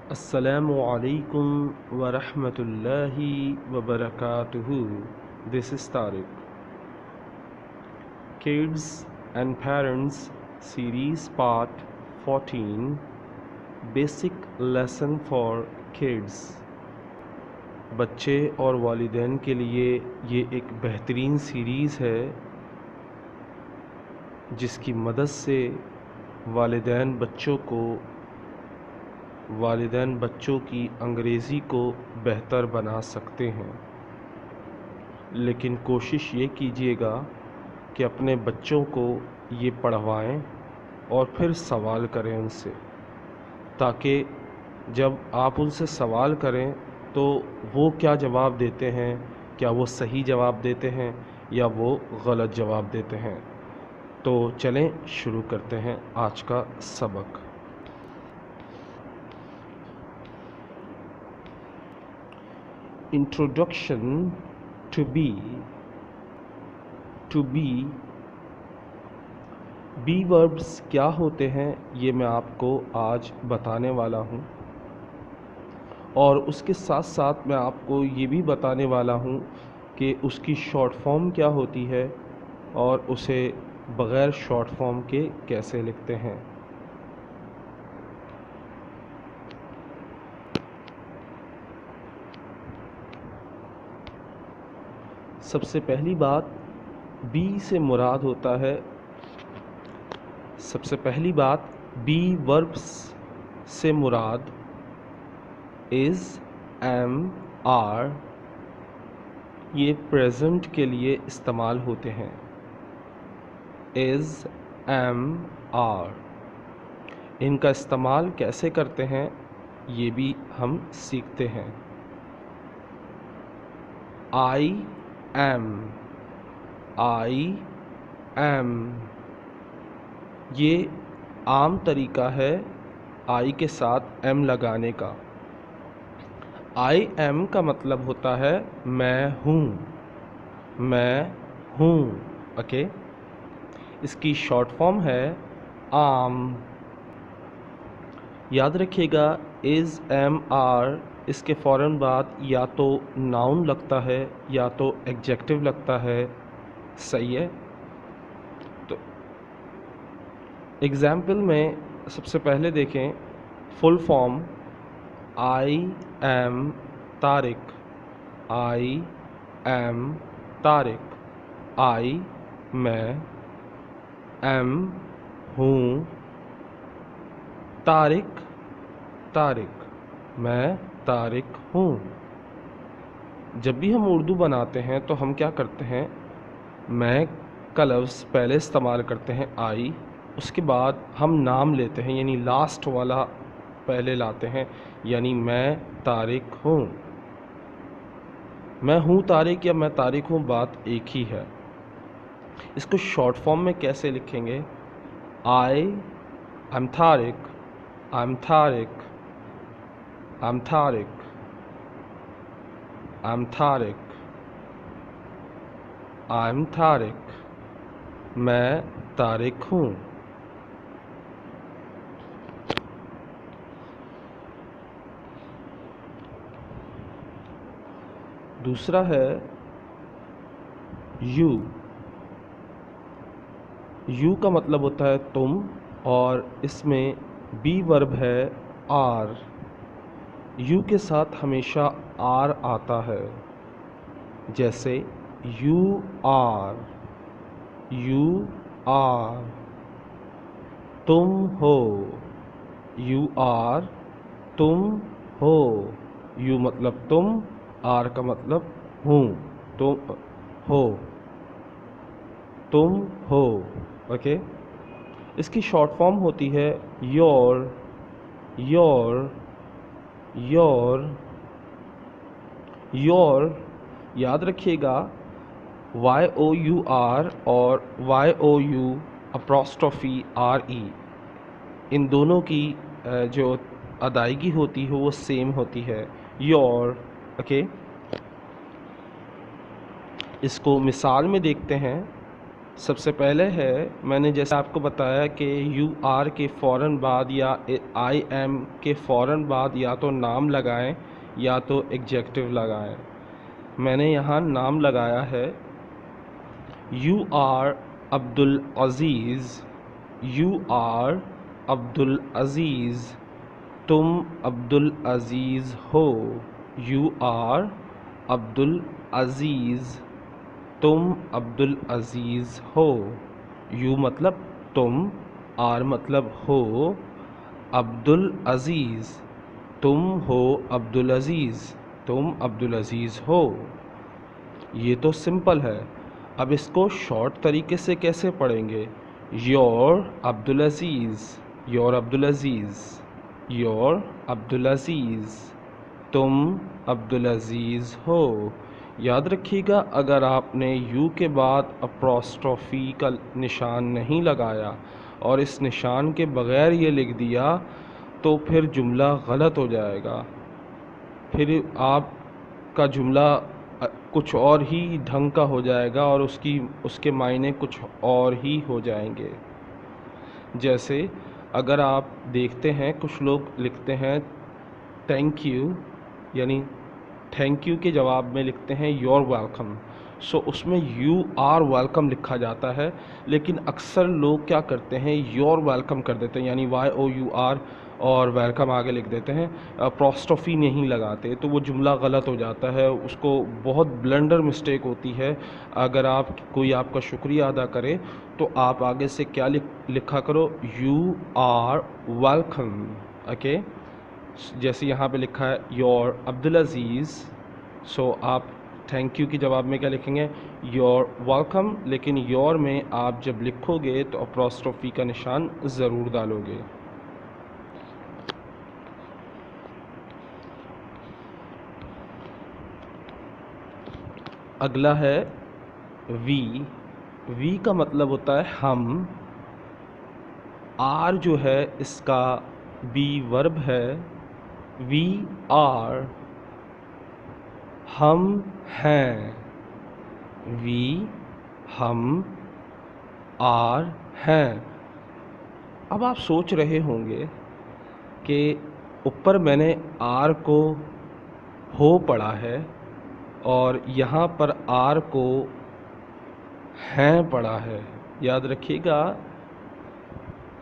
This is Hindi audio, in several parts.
Assalamu alaikum wa rahmatullahi wa barakatuhu. This is Tariq. Kids and Parents Series Part 14 Basic Lesson for Kids. बच्चे और वालिदैन के लिए ये एक बेहतरीन सीरीज़ है जिसकी मदद से वालिदैन बच्चों की अंग्रेज़ी को बेहतर बना सकते हैं। लेकिन कोशिश ये कीजिएगा कि अपने बच्चों को ये पढ़वाएं और फिर सवाल करें उनसे, ताकि जब आप उनसे सवाल करें तो वो क्या जवाब देते हैं, क्या वो सही जवाब देते हैं या वो गलत जवाब देते हैं। तो चलें शुरू करते हैं आज का सबक। इंट्रोडक्शन टू बी वर्ब्स क्या होते हैं ये मैं आपको आज बताने वाला हूँ, और उसके साथ साथ मैं आपको ये भी बताने वाला हूँ कि उसकी शॉर्ट फॉर्म क्या होती है और उसे बग़ैर शॉर्ट फॉर्म के कैसे लिखते हैं। सबसे पहली बात बी से मुराद होता है बी वर्ब्स से मुराद इज़, एम, आर। ये प्रेजेंट के लिए इस्तेमाल होते हैं। Is, am, are. इनका इस्तेमाल कैसे करते हैं ये भी हम सीखते हैं। आई एम, ये आम तरीका है आई के साथ एम लगाने का। आई एम का मतलब होता है मैं हूँ, ओके। इसकी शॉर्ट फॉर्म है आम। याद रखिएगा इज़, एम, आर, इसके फ़ौरन बाद या तो नाउन लगता है या तो एडजेक्टिव लगता है, सही है। तो एग्ज़ाम्पल में सबसे पहले देखें full form. I am Tariq, I am Tariq. I मैं, एम हूँ, तारिक मैं तारिक हूँ। जब भी हम उर्दू बनाते हैं तो हम क्या करते हैं, मैं का लफ्ज़ पहले इस्तेमाल करते हैं आई, उसके बाद हम नाम लेते हैं यानी लास्ट वाला पहले लाते हैं, यानी मैं तारिक हूँ। मैं हूँ तारिक या मैं तारिक हूँ बात एक ही है। इसको शॉर्ट फॉर्म में कैसे लिखेंगे, आई am Tariq, I am Tariq, I am Tariq, I am Tariq, I am Tariq, मैं तारिक हूँ। दूसरा है यू का मतलब होता है तुम, और इसमें बी वर्ब है आर। यू के साथ हमेशा आर आता है, जैसे यू आर, तुम हो, यू आर, तुम हो। यू मतलब तुम, आर का मतलब हूँ, तुम हो, ओके। इसकी शॉर्ट फॉर्म होती है योर, याद रखिएगा YOUR और YOU अप्रॉस्ट्रोफी RE, इन दोनों की जो अदायगी होती है वो सेम होती है, योर, ओके। इसको मिसाल में देखते हैं। सबसे पहले है, मैंने जैसे आपको बताया कि यू आर के फ़ौरन बाद या आई एम के फ़ौरन बाद या तो नाम लगाएं या तो एग्जेक्टिव लगाएं। मैंने यहाँ नाम लगाया है। You are Abdul Aziz, you are Abdul Aziz, तुम अब्दुल अज़ीज़ हो। यू आर अब्दुल अज़ीज़, तुम अब्दुल अज़ीज़ हो। यू मतलब तुम, आर मतलब हो, अब्दुल अज़ीज़ तुम हो, अब्दुल अज़ीज़ तुम अब्दुल अज़ीज़ हो। ये तो सिंपल है। अब इसको शॉर्ट तरीके से कैसे पढ़ेंगे? Your Abdul Aziz, your Abdul Aziz, your Abdul Aziz, तुम अब्दुल अज़ीज़ हो। याद रखिएगा, अगर आपने यू के बाद अपोस्ट्रोफी का निशान नहीं लगाया और इस निशान के बग़ैर ये लिख दिया तो फिर जुमला गलत हो जाएगा। फिर आपका जुमला कुछ और ही ढंग का हो जाएगा और उसके मायने कुछ और ही हो जाएंगे। जैसे अगर आप देखते हैं, कुछ लोग लिखते हैं थैंक यू, यानी थैंक यू के जवाब में लिखते हैं योर वेलकम। सो उसमें यू आर वेलकम लिखा जाता है, लेकिन अक्सर लोग क्या करते हैं, योर वेलकम कर देते हैं, यानी वाई ओ यू आर और वेलकम आगे लिख देते हैं, अपोस्ट्रोफी नहीं लगाते, तो वो जुमला गलत हो जाता है। उसको बहुत ब्लंडर मिस्टेक होती है। अगर कोई आपका शुक्रिया अदा करे तो आप आगे से क्या लिखा करो, यू आर वेलकम। ओके, जैसे यहाँ पे लिखा है योर अब्दुल अज़ीज़, सो आप थैंक यू के जवाब में क्या लिखेंगे, योर वेलकम। लेकिन योर में आप जब लिखोगे तो अपोस्ट्रोफी का निशान ज़रूर डालोगे। अगला है वी। वी का मतलब होता है हम। आर जो है इसका बी वर्ब है। वी आर, हम हैं। वी हम, आर हैं। अब आप सोच रहे होंगे कि ऊपर मैंने आर को हो पढ़ा है और यहाँ पर आर को हैं पढ़ा है। याद रखिएगा,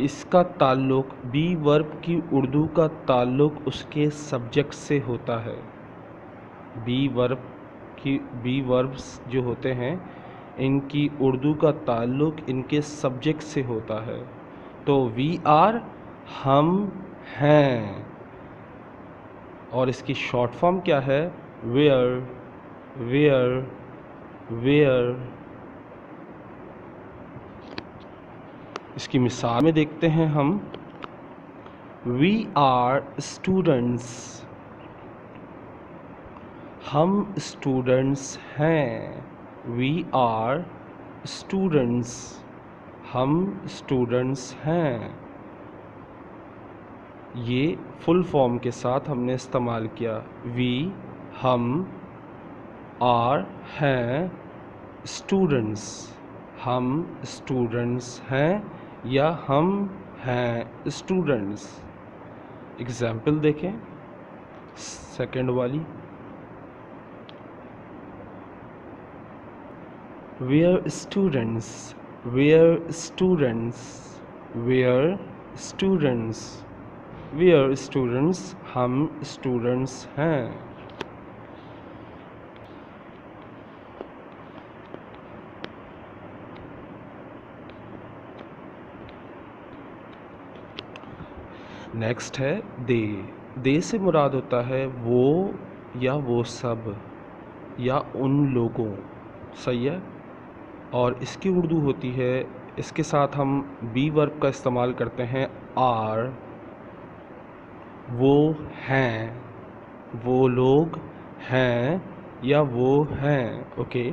इसका ताल्लुक़ बी वर्ब की उर्दू का ताल्लुक़ उसके सब्जेक्ट से होता है। बी वर्ब्स जो होते हैं इनकी उर्दू का ताल्लुक़ इनके सब्जेक्ट से होता है। तो वी आर, हम हैं, और इसकी शॉर्ट फॉर्म क्या है, वेयर, वेयर, वेयर। इसकी मिसाल में देखते हैं हम। वी आर स्टूडेंट्स, हम स्टूडेंट्स हैं। वी आर स्टूडेंट्स, हम स्टूडेंट्स हैं। ये फुल फॉर्म के साथ हमने इस्तेमाल किया। वी हम, आर हैं, स्टूडेंट्स हम स्टूडेंट्स हैं या हम हैं स्टूडेंट्स। एग्जाम्पल देखें, सेकंड वाली, we're students, we're students, we're students, we're students, हम स्टूडेंट्स हैं। नेक्स्ट है दे। दे से मुराद होता है वो या वो सब या उन लोगों, सही है। और इसकी उर्दू होती है, इसके साथ हम बी वर्ब का इस्तेमाल करते हैं आर। वो हैं, वो लोग हैं या वो हैं। ओके,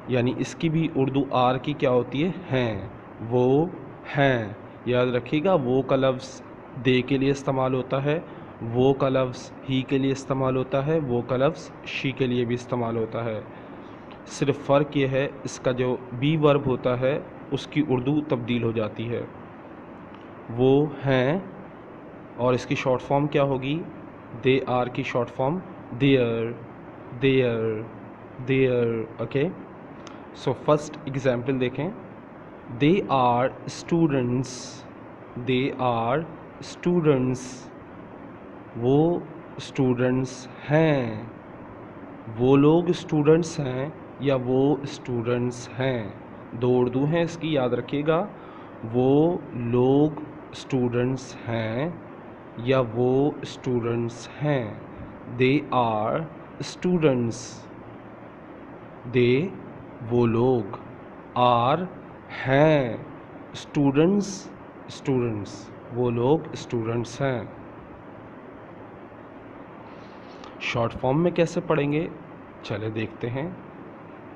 यानी इसकी भी उर्दू आर की क्या होती है, हैं, वो हैं। याद रखिएगा, वो का लफ्ज़ दे के लिए इस्तेमाल होता है, वो का लफ्ज़ ही के लिए इस्तेमाल होता है, वो का लफ्ज़ शी के लिए भी इस्तेमाल होता है। सिर्फ फ़र्क ये है इसका जो बी वर्ब होता है उसकी उर्दू तब्दील हो जाती है। वो हैं, और इसकी शॉर्ट फॉर्म क्या होगी? दे आर की short form there, there, there. Okay, so first example देखें। They are students, they are students, वो स्टूडेंट्स हैं। वो लोग स्टूडेंट्स हैं या वो स्टूडेंट्स हैं, दो उर्दू हैं इसकी, याद रखिएगा। वो लोग स्टूडेंट्स हैं या वो स्टूडेंट्स हैं। दे आर स्टूडेंट्स, दे वो लोग, आर हैं, स्टूडेंट्स स्टूडेंट्स, वो लोग स्टूडेंट्स हैं। शॉर्ट फॉर्म में कैसे पढ़ेंगे, चले देखते हैं।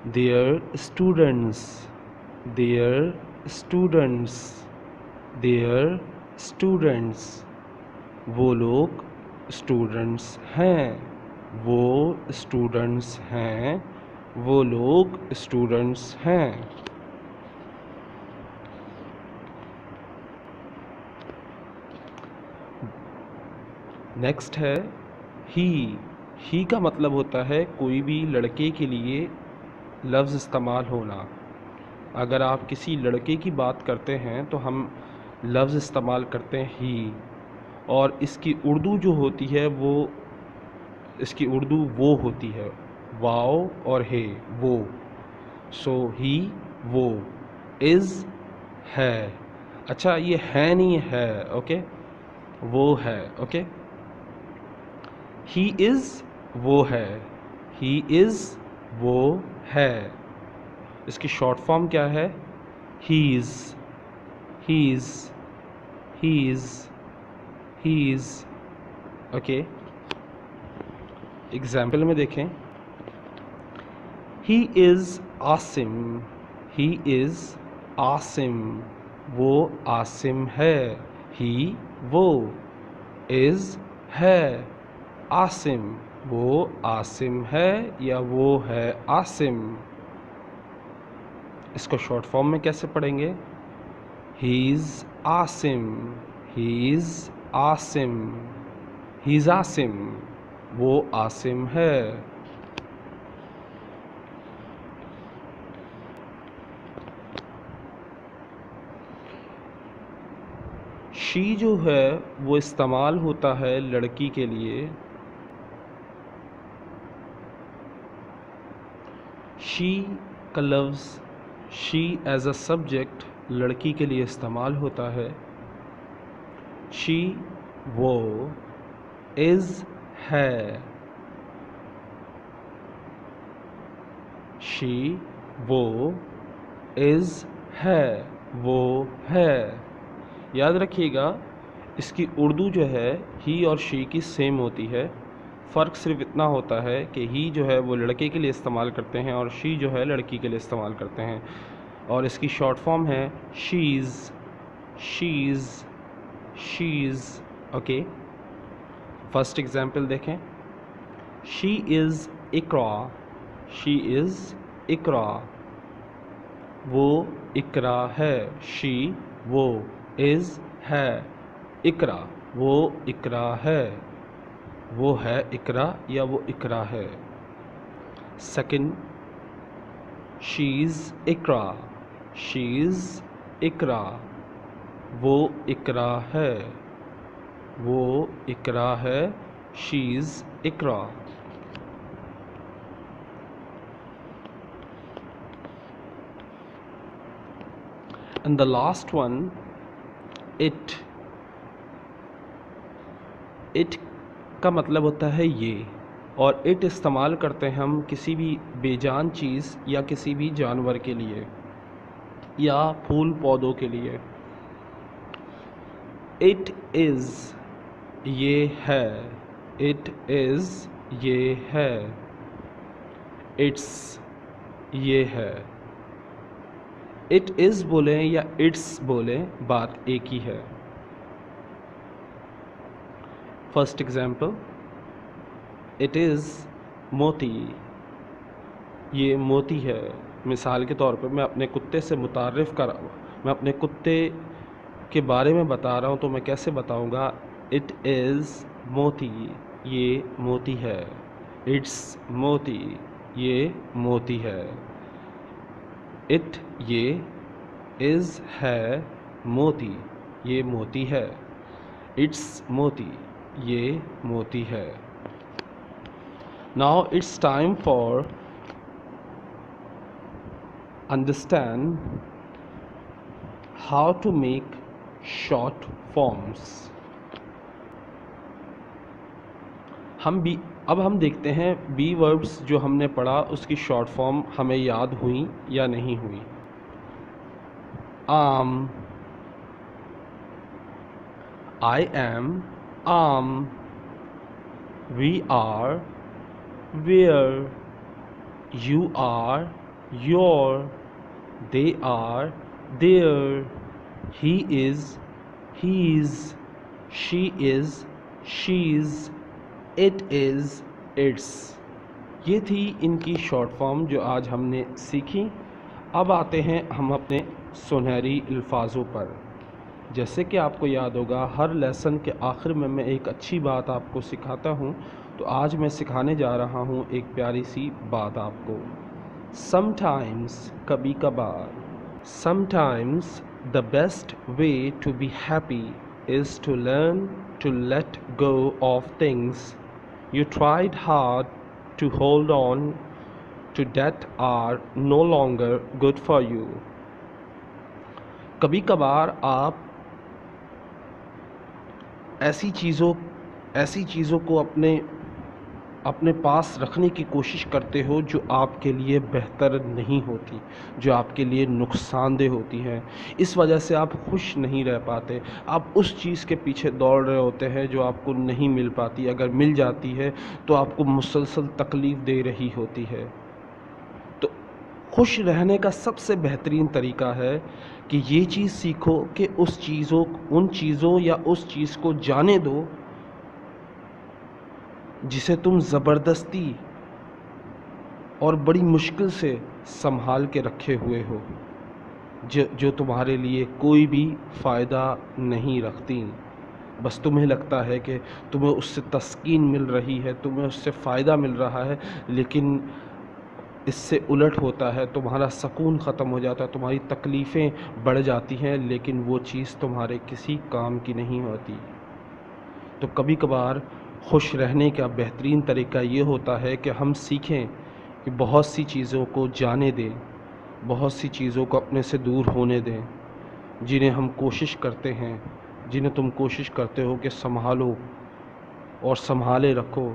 They're students, they're students, they're students, वो लोग स्टूडेंट्स हैं, वो स्टूडेंट्स हैं, वो लोग स्टूडेंट्स हैं। नेक्स्ट है ही का मतलब होता है कोई भी लड़के के लिए लफ्ज़ इस्तेमाल होना। अगर आप किसी लड़के की बात करते हैं तो हम लफ्ज़ इस्तेमाल करते हैं ही, और इसकी उर्दू जो होती है वो, इसकी उर्दू वो होती है, वाओ और हे, वो। सो ही वो, इज़ है, अच्छा ये है नहीं है, ओके, वो है, ओके। ही इज़ वो है, ही इज़ वो है, इसकी शॉर्ट फॉर्म क्या है? His, his, his, his. Okay, example में देखें। He is Asim, he is Asim, वो आसिम है। ही वो, इज़ है, आसिम वो आसिम है या वो है आसिम। इसको शॉर्ट फॉर्म में कैसे पढ़ेंगे? He is Asim, he is Asim, he is Asim, वो आसिम है। शी जो है वो इस्तेमाल होता है लड़की के लिए। शी का लफ्ज़ शी एज अ सब्जेक्ट लड़की के लिए इस्तेमाल होता है। शी वो, इज़ है, शी वो, इज़ है, वो है। याद रखिएगा इसकी उर्दू जो है ही और शी की सेम होती है। फ़र्क सिर्फ इतना होता है कि ही जो है वो लड़के के लिए इस्तेमाल करते हैं और शी जो है लड़की के लिए इस्तेमाल करते हैं। और इसकी शॉर्ट फॉर्म है she's, she's, she's. Okay, first example देखें। She is Iqra, she is Iqra, वो इकरा है। शी वो, इज़ है, इकरा वो इकरा है, वो है इकरा या वो इकरा है। Second, she's Iqra, she's Iqra, वो इकरा है, वो इकरा है, she's Iqra. And the last one, it. It का मतलब होता है ये, और इट इस्तेमाल करते हैं हम किसी भी बेजान चीज़ या किसी भी जानवर के लिए या फूल पौधों के लिए। इट इज़ ये है, इट इज़ ये है, इट्स ये है। इट इज़ बोलें या इट्स बोलें, बात एक ही है। फर्स्ट एग्जाम्पल, इट इज़ मोती, ये मोती है। मिसाल के तौर पे मैं अपने कुत्ते से मैं अपने कुत्ते के बारे में बता रहा हूँ तो मैं कैसे बताऊँगा? इट इज़ मोती, ये मोती है। इट्स मोती, ये मोती है। इट ये, इज़ है, मोती ये मोती है। इट्स मोती, ये मोती है। Now it's time for understand how to make short forms. अब हम देखते हैं बी वर्ब्स जो हमने पढ़ा उसकी शॉर्ट फॉर्म हमें याद हुई या नहीं हुई। I am, we are, where, you are, your, they are, their, he is, his, she is, she's, it is, its। ये थी इनकी शॉर्ट फॉर्म जो आज हमने सीखी। अब आते हैं हम अपने सुनहरी अल्फाजों पर। जैसे कि आपको याद होगा हर लेसन के आखिर में मैं एक अच्छी बात आपको सिखाता हूँ, तो आज मैं सिखाने जा रहा हूँ एक प्यारी सी बात आपको। समटाइम्स, कभी कभार। Sometimes the best way to be happy is to learn to let go of things you tried hard to hold on to that are no longer good for you. कभी कभार आप ऐसी चीज़ों को अपने पास रखने की कोशिश करते हो जो आपके लिए बेहतर नहीं होती, जो आपके लिए नुकसानदेह होती हैं। इस वजह से आप खुश नहीं रह पाते। आप उस चीज़ के पीछे दौड़ रहे होते हैं जो आपको नहीं मिल पाती। अगर मिल जाती है तो आपको मुसलसल तकलीफ़ दे रही होती है। तो खुश रहने का सबसे बेहतरीन तरीका है कि ये चीज़ सीखो कि उन चीज़ों या उस चीज़ को जाने दो जिसे तुम ज़बरदस्ती और बड़ी मुश्किल से संभाल के रखे हुए हो, जो तुम्हारे लिए कोई भी फ़ायदा नहीं रखती। बस तुम्हें लगता है कि तुम्हें उससे तस्कीन मिल रही है, तुम्हें उससे फ़ायदा मिल रहा है, लेकिन इससे उलट होता है। तुम्हारा सुकून ख़त्म हो जाता है, तुम्हारी तकलीफ़ें बढ़ जाती हैं, लेकिन वो चीज़ तुम्हारे किसी काम की नहीं होती। तो कभी कभार खुश रहने का बेहतरीन तरीका ये होता है कि हम सीखें कि बहुत सी चीज़ों को जाने दें, बहुत सी चीज़ों को अपने से दूर होने दें, जिन्हें हम कोशिश करते हैं, जिन्हें तुम कोशिश करते हो कि संभालो और संभाले रखो,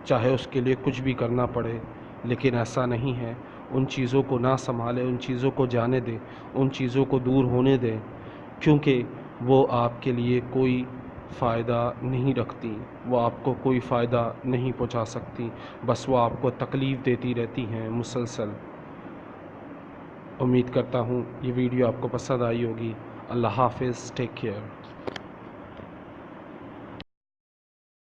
चाहे उसके लिए कुछ भी करना पड़े, लेकिन ऐसा नहीं है। उन चीज़ों को ना संभालें, उन चीज़ों को जाने दें, उन चीज़ों को दूर होने दें, क्योंकि वो आपके लिए कोई फ़ायदा नहीं रखती, वो आपको कोई फ़ायदा नहीं पहुंचा सकती, बस वो आपको तकलीफ़ देती रहती हैं मुसलसल। उम्मीद करता हूँ ये वीडियो आपको पसंद आई होगी। अल्लाह हाफ़िज़, टेक केयर।